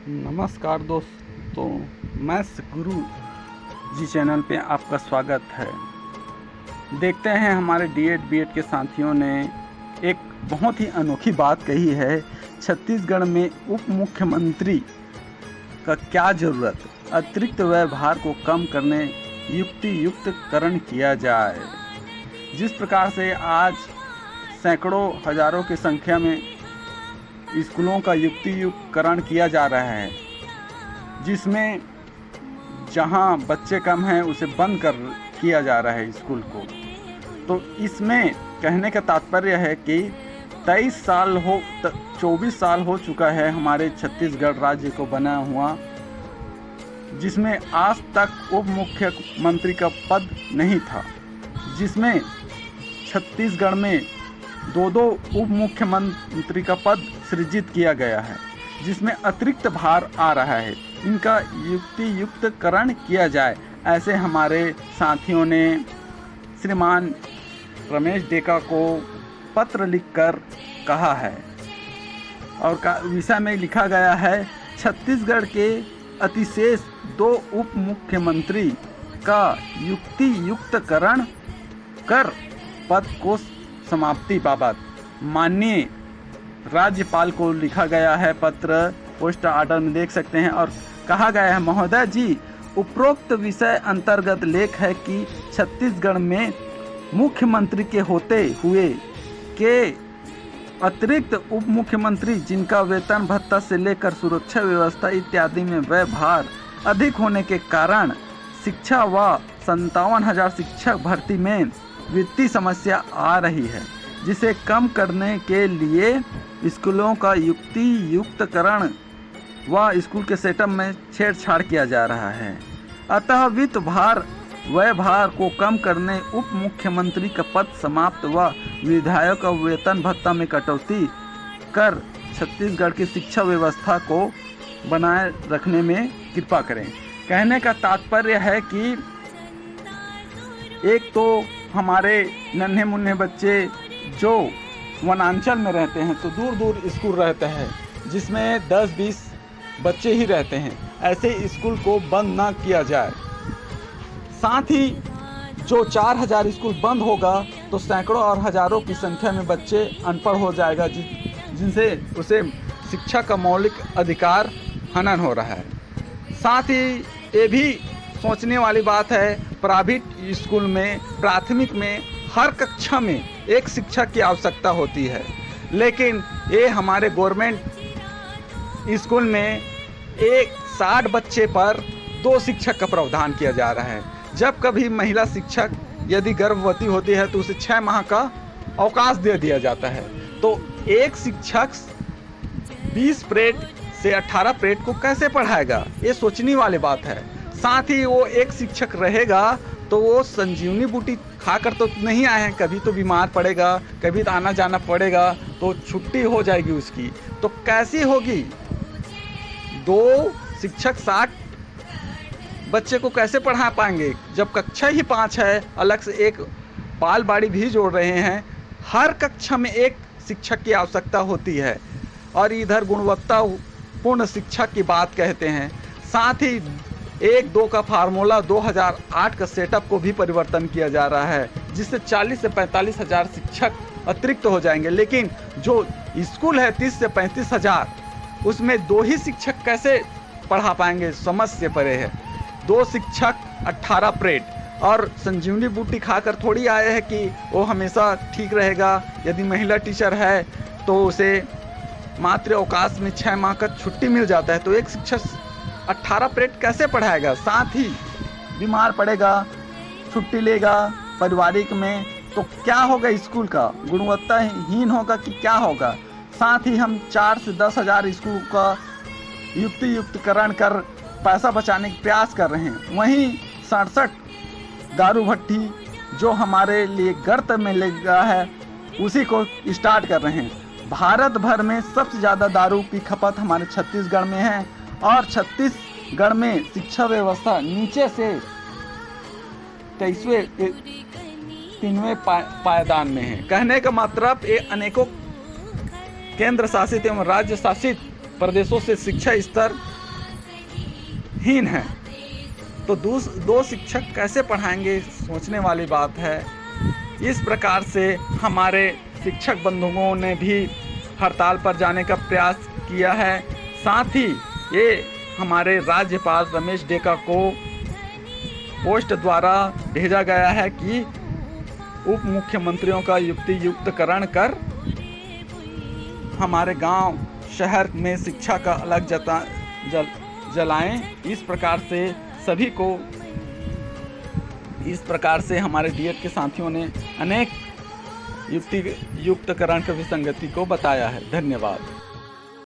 नमस्कार दोस्तों, मैं गुरु जी चैनल पे आपका स्वागत है। देखते हैं हमारे डीएड बीएड के साथियों ने एक बहुत ही अनोखी बात कही है। छत्तीसगढ़ में उप मुख्यमंत्री का क्या ज़रूरत, अतिरिक्त व्यवहार को कम करने युक्तियुक्तकरण किया जाए। जिस प्रकार से आज सैकड़ों हज़ारों की संख्या में स्कूलों का युक्तियुक्तकरण किया जा रहा है, जिसमें जहां बच्चे कम हैं उसे बंद कर किया जा रहा है स्कूल को। तो इसमें कहने का तात्पर्य है कि 24 साल हो चुका है हमारे छत्तीसगढ़ राज्य को बना हुआ, जिसमें आज तक उप मुख्यमंत्री का पद नहीं था, जिसमें छत्तीसगढ़ में दो उप मुख्यमंत्री का पद सृजित किया गया है, जिसमें अतिरिक्त भार आ रहा है। इनका युक्तियुक्तकरण किया जाए, ऐसे हमारे साथियों ने श्रीमान रमेश डेका को पत्र लिखकर कहा है। और विषय में लिखा गया है, छत्तीसगढ़ के अतिशेष 2 उप मुख्यमंत्री का युक्तियुक्तकरण कर पद को समाप्ति बाबत माननीय राज्यपाल को लिखा गया है पत्र। पोस्ट ऑर्डर में देख सकते हैं और कहा गया है, महोदय जी, उपरोक्त विषय अंतर्गत लेख है कि छत्तीसगढ़ में मुख्यमंत्री के होते हुए के अतिरिक्त उप मुख्यमंत्री जिनका वेतन भत्ता से लेकर सुरक्षा व्यवस्था इत्यादि में व्यवहार अधिक होने के कारण शिक्षा व 57,000 शिक्षक भर्ती में वित्तीय समस्या आ रही है, जिसे कम करने के लिए स्कूलों का युक्तियुक्तकरण व स्कूल के सेटअप में छेड़छाड़ किया जा रहा है। अतः वित्त भार व्यवहार को कम करने उप मुख्यमंत्री का पद समाप्त व विधायक का वेतन भत्ता में कटौती कर छत्तीसगढ़ की शिक्षा व्यवस्था को बनाए रखने में कृपा करें। कहने का तात्पर्य है कि एक तो हमारे नन्हे मुन्ने बच्चे जो वनांचल में रहते हैं, तो दूर दूर स्कूल रहते हैं, जिसमें 10-20 बच्चे ही रहते हैं, ऐसे स्कूल को बंद ना किया जाए। साथ ही जो 4,000 स्कूल बंद होगा तो सैकड़ों और हज़ारों की संख्या में बच्चे अनपढ़ हो जाएगा, जिनसे उसे शिक्षा का मौलिक अधिकार हनन हो रहा है। साथ ही ये भी सोचने वाली बात है, प्राइवेट स्कूल में प्राथमिक में हर कक्षा में एक शिक्षक की आवश्यकता होती है, लेकिन ये हमारे गवर्नमेंट स्कूल में 60 बच्चे पर 2 शिक्षक का प्रावधान किया जा रहा है। जब कभी महिला शिक्षक यदि गर्भवती होती है तो उसे 6 माह का अवकाश दे दिया जाता है। तो एक शिक्षक 20 पीरियड से 18 पीरियड को कैसे पढ़ाएगा, ये सोचने वाली बात है। साथ ही वो एक शिक्षक रहेगा तो वो संजीवनी बूटी खाकर तो नहीं आए हैं, कभी तो बीमार पड़ेगा, कभी तो आना जाना पड़ेगा, तो छुट्टी हो जाएगी उसकी, तो कैसी होगी। 2 शिक्षक 60 बच्चे को कैसे पढ़ा पाएंगे, जब कक्षा ही 5 है, अलग से एक बाल बाड़ी भी जोड़ रहे हैं। हर कक्षा में एक शिक्षक की आवश्यकता होती है और इधर गुणवत्तापूर्ण शिक्षक की बात कहते हैं। साथ ही 1-2 का फार्मूला 2008 का सेटअप को भी परिवर्तन किया जा रहा है, जिससे 40 से 45 हज़ार शिक्षक अतिरिक्त हो जाएंगे। लेकिन जो स्कूल है 30 से 35 हज़ार, उसमें 2 ही शिक्षक कैसे पढ़ा पाएंगे, समझ से परे है। 2 शिक्षक 18 पीरियड, और संजीवनी बूटी खाकर थोड़ी आए हैं कि वो हमेशा ठीक रहेगा। यदि महिला टीचर है तो उसे मातृ अवकाश में 6 माह का छुट्टी मिल जाता है, तो एक शिक्षक 18 पीरियड कैसे पढ़ाएगा। साथ ही बीमार पड़ेगा, छुट्टी लेगा पारिवारिक में, तो क्या होगा, स्कूल का गुणवत्ताहीन होगा कि क्या होगा। साथ ही हम 4 से 10 हज़ार स्कूल का युक्तियुक्तकरण कर पैसा बचाने का प्रयास कर रहे हैं, वहीं 67 दारू भट्टी जो हमारे लिए गर्त में लगा है उसी को स्टार्ट कर रहे हैं। भारत भर में सबसे ज़्यादा दारू की खपत हमारे छत्तीसगढ़ में है, और छत्तीसगढ़ में शिक्षा व्यवस्था नीचे से 23वें पायदान में है। कहने का मतलब ये अनेकों केंद्र शासित एवं राज्य शासित प्रदेशों से शिक्षा स्तर हीन है। तो दो शिक्षक कैसे पढ़ाएंगे, सोचने वाली बात है। इस प्रकार से हमारे शिक्षक बंधुओं ने भी हड़ताल पर जाने का प्रयास किया है। साथ ही ये हमारे राज्यपाल रमेश डेका को पोस्ट द्वारा भेजा गया है कि उप मुख्यमंत्रियों का युक्तियुक्तकरण कर हमारे गांव शहर में शिक्षा का अलग जलाएं। इस प्रकार से हमारे डीएड के साथियों ने अनेक युक्तियुक्तकरण की विसंगति को बताया है। धन्यवाद।